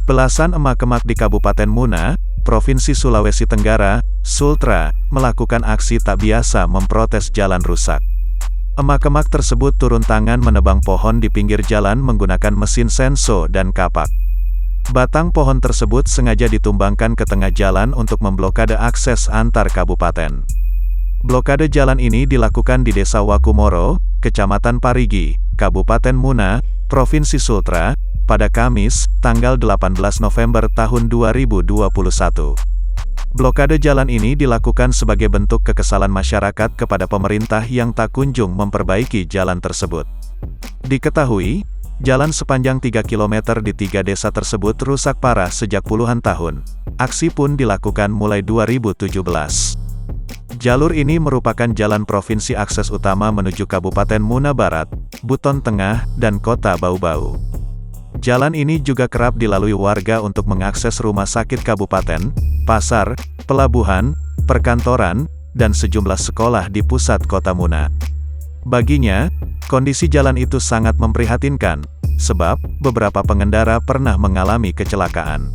Belasan emak-emak di Kabupaten Muna, Provinsi Sulawesi Tenggara, Sultra, melakukan aksi tak biasa memprotes jalan rusak. Emak-emak tersebut turun tangan menebang pohon di pinggir jalan menggunakan mesin senso dan kapak. Batang pohon tersebut sengaja ditumbangkan ke tengah jalan untuk memblokade akses antar kabupaten. Blokade jalan ini dilakukan di Desa Wakumoro, Kecamatan Parigi, Kabupaten Muna, Provinsi Sultra, pada Kamis, tanggal 18 November tahun 2021. Blokade jalan ini dilakukan sebagai bentuk kekesalan masyarakat kepada pemerintah yang tak kunjung memperbaiki jalan tersebut. Diketahui, jalan sepanjang 3 km di 3 desa tersebut rusak parah sejak puluhan tahun. Aksi pun dilakukan mulai 2017. Jalur ini merupakan jalan provinsi akses utama menuju Kabupaten Muna Barat, Buton Tengah, dan Kota Bau-Bau. Jalan ini juga kerap dilalui warga untuk mengakses rumah sakit kabupaten, pasar, pelabuhan, perkantoran, dan sejumlah sekolah di pusat kota Muna. Baginya, kondisi jalan itu sangat memprihatinkan, sebab beberapa pengendara pernah mengalami kecelakaan.